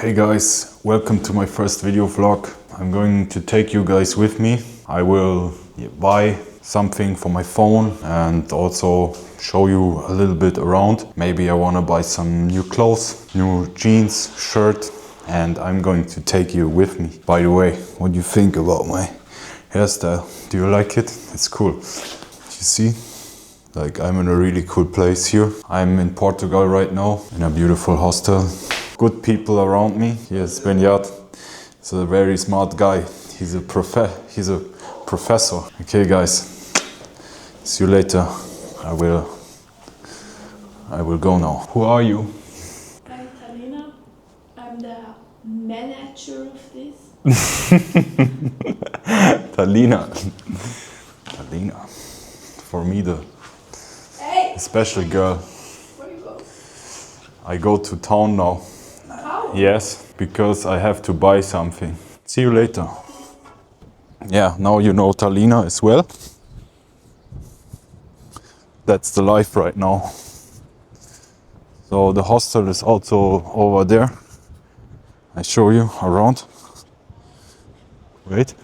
Hey guys, welcome to my first video vlog. I'm going to take you guys with me. I will buy something for my phone and also show you a little bit around. Maybe I want to buy some new clothes, new jeans, shirt, and I'm going to take you with me. By the way, what do you think about my hairstyle? Do you like it? It's cool. You see? Like, I'm in a really cool place here. I'm in Portugal right now, in a beautiful hostel. Good people around me. Here's Benyat. He's a very smart guy. He's a professor. Okay guys, see you later. I will go now. Who are you? I'm Talina. I'm the manager of this. Talina. For me, the special girl. Where you go? I go to town now. How? Yes, because I have to buy something. See you later. Yeah, now you know Talina as well. That's the life right now. So the hostel is also over there. I show you around. Wait.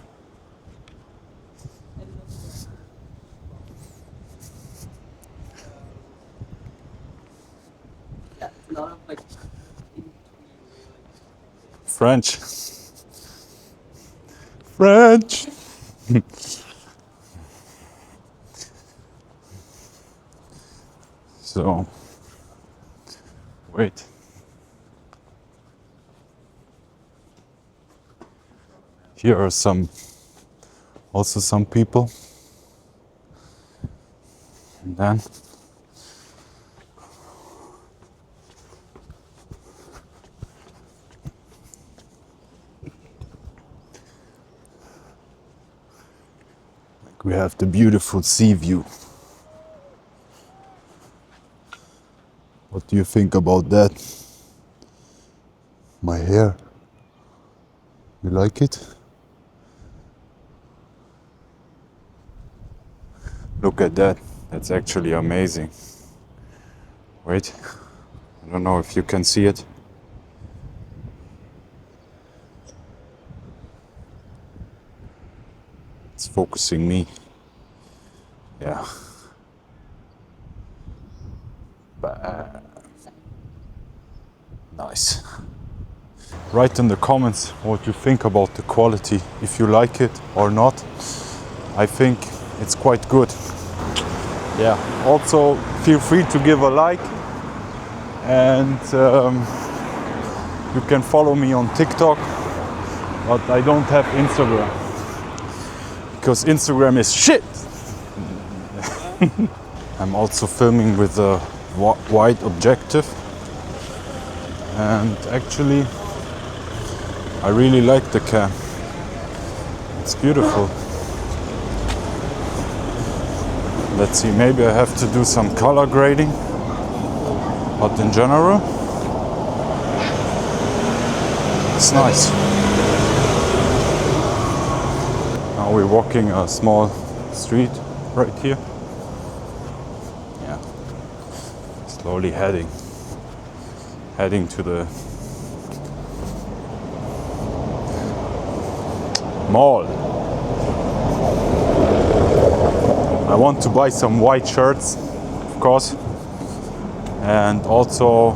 French. So, wait. Here are also some people. And then we have the beautiful sea view. What do you think about that? My hair. You like it? Look at that. That's actually amazing. Wait. I don't know if you can see it. It's focusing me. Yeah. Nice. Write in the comments what you think about the quality, if you like it or not. I think it's quite good. Yeah. Also, feel free to give a like, and you can follow me on TikTok, but I don't have Instagram. Because Instagram is shit! I'm also filming with a wide objective, and actually I really like the cam. It's beautiful. Let's see, maybe I have to do some color grading, but in general it's nice. Now we're walking a small street right here. Yeah. Slowly heading to the mall. I want to buy some white shirts, of course, and also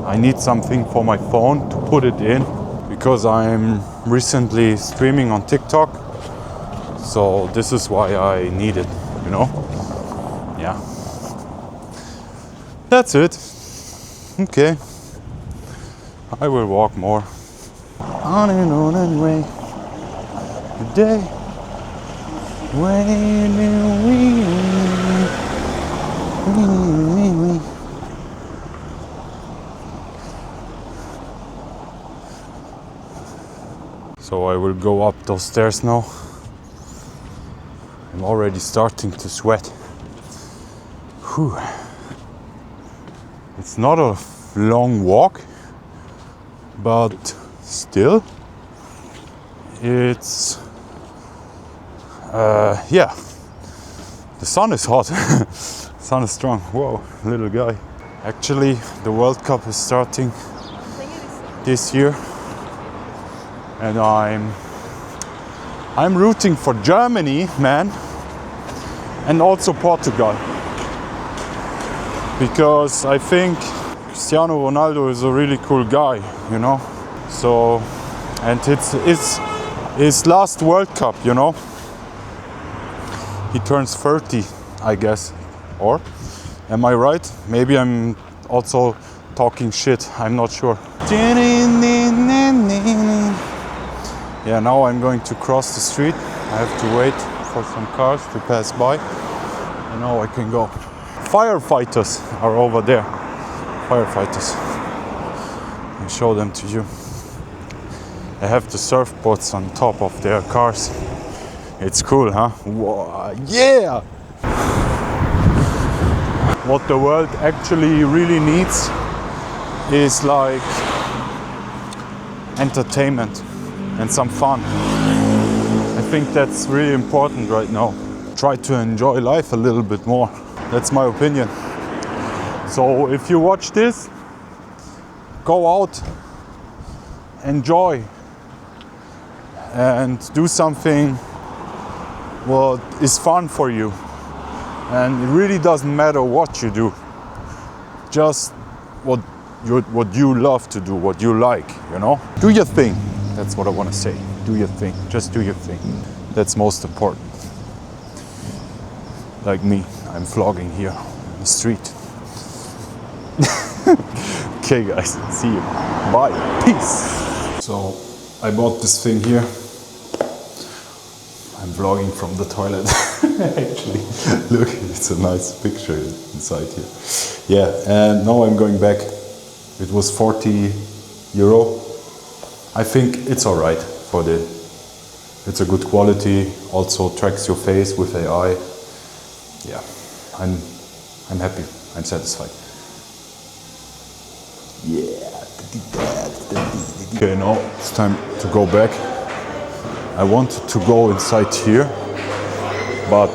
I need something for my phone to put it in, because I'm recently streaming on TikTok, so this is why I need it, you know? Yeah. That's it. Okay. I will walk more. On anyway. Today. So I will go up those stairs now. I'm already starting to sweat. Whew. It's not a long walk, but still, it's yeah, the sun is hot. Sun is strong. Whoa, little guy. Actually, the World Cup is starting this year, and I'm rooting for Germany, man, and also Portugal, because I think Cristiano Ronaldo is a really cool guy, you know. So, and it's his last World Cup, you know. He turns 30, I guess, or am I right? Maybe I'm also talking shit, I'm not sure. Yeah, now I'm going to cross the street. I have to wait for some cars to pass by, and now I can go. Firefighters are over there. Firefighters. I'll show them to you. They have the surfboards on top of their cars. It's cool, huh? Whoa, yeah! What the world actually really needs is like entertainment and some fun. I think that's really important right now. Try to enjoy life a little bit more. That's my opinion. So if you watch this, go out, enjoy, and do something what is fun for you. And it really doesn't matter what you do, just what you love to do, what you like, you know? Do your thing. That's what I want to say. Do your thing. Just do your thing. That's most important. Like me, I'm vlogging here on the street. Okay guys, see you. Bye. Peace. So I bought this thing here. I'm vlogging from the toilet. Actually, look, it's a nice picture inside here. Yeah, and now I'm going back. It was 40 euro. I think it's alright for the. It's a good quality. Also tracks your face with AI. Yeah, I'm happy. I'm satisfied. Yeah. Okay, now it's time to go back. I wanted to go inside here, but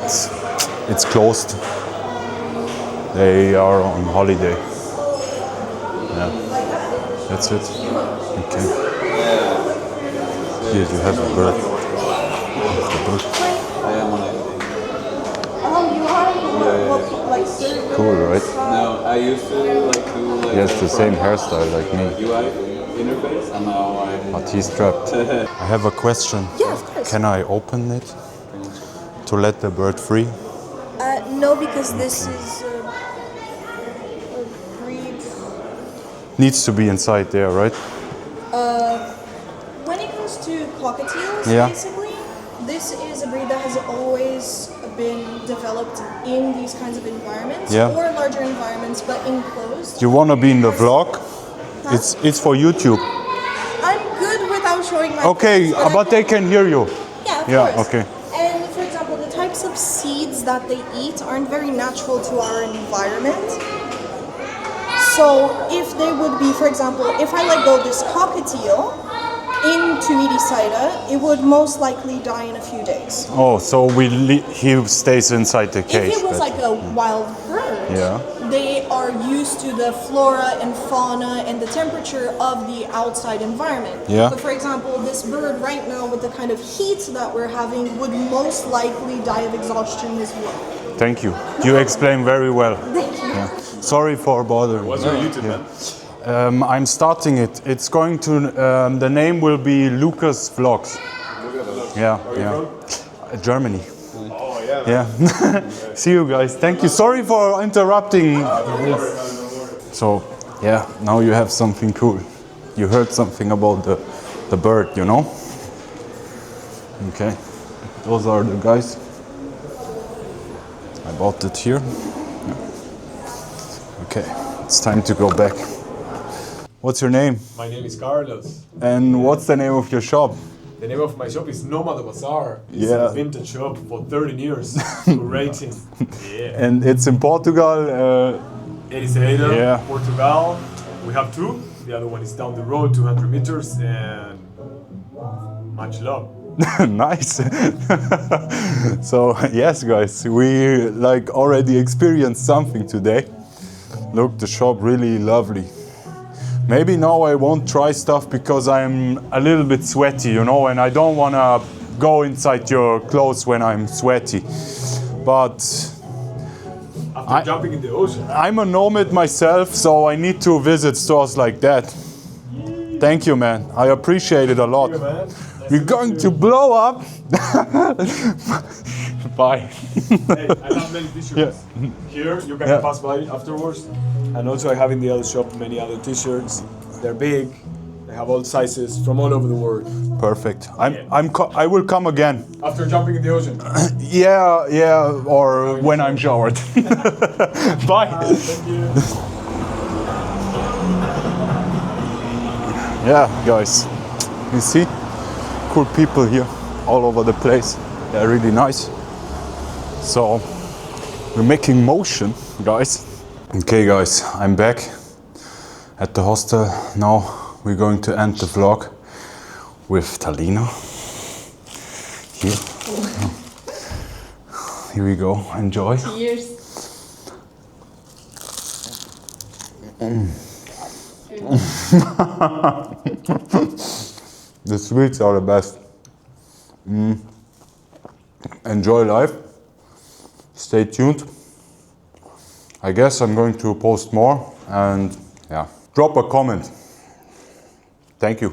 it's closed. They are on holiday. Yeah, that's it. Okay. Here you have a bird. Cool, right? No, I used to like do like. He has the same hairstyle like me. UI interface, and now I. But he's trapped. I have a question. Yeah, of course. Can I open it to let the bird free? No, because this is a breed. Needs to be inside there, right? When it comes to cockatiels, Yeah. basically, this is a breed that has always been developed in these kinds of environments, Yeah. or larger environments, but enclosed. Do you want to be in the vlog? It's for YouTube. I'm good without showing my Okay, face, but they can hear you. Yeah, of Yeah, course. okay. And for example, the types of seeds that they eat aren't very natural to our environment. So if they would be, for example, if I let go this cockatiel into Ericeira, it would most likely die in a few days. Oh, so he stays inside the cage. If it was like a wild bird, Yeah. they are used to the flora and fauna and the temperature of the outside environment. Yeah. But for example, this bird right now with the kind of heat that we're having would most likely die of exhaustion as well. Thank you. You explain very well. Thank you. Yeah. Sorry for bothering. What's your YouTube, man? I'm starting it. It's going to. The name will be Lucas Vlogs. Yeah, yeah. Germany. Oh yeah. Yeah. See you guys. Thank you. Sorry for interrupting. So, yeah. Now you have something cool. You heard something about the bird, you know? Okay. Those are the guys. I bought it here. Yeah. Okay. It's time to go back. What's your name? My name is Carlos. And what's the name of your shop? The name of my shop is Nomad Bazaar. It's Yeah. a vintage shop for 13 years. Rating. Yeah. And it's in Portugal. Ericeira, Yeah. Portugal. We have two. The other one is down the road, 200 meters, and much love. Nice. So yes, guys, we like already experienced something today. Look, the shop really lovely. Maybe now I won't try stuff because I'm a little bit sweaty, you know, and I don't want to go inside your clothes when I'm sweaty. But After jumping in the ocean. I'm a nomad myself, so I need to visit stores like that. Thank you, man. I appreciate it a lot. Thank you, man. We're going to blow up. Bye. Hey, I have many t-shirts. Here, you can pass by afterwards. And also I have in the other shop many other t-shirts. They're big. They have all sizes from all over the world. Perfect. I will come again. After jumping in the ocean. Yeah, or when I'm showered. Bye. Thank you. Yeah, guys, you see, cool people here all over the place. They're really nice. So we're making motion, guys. Okay, guys, I'm back at the hostel. Now we're going to end the vlog with Talina. Here we go. Enjoy. Cheers. The sweets are the best. Enjoy life. Stay tuned. I guess I'm going to post more and yeah, drop a comment. Thank you.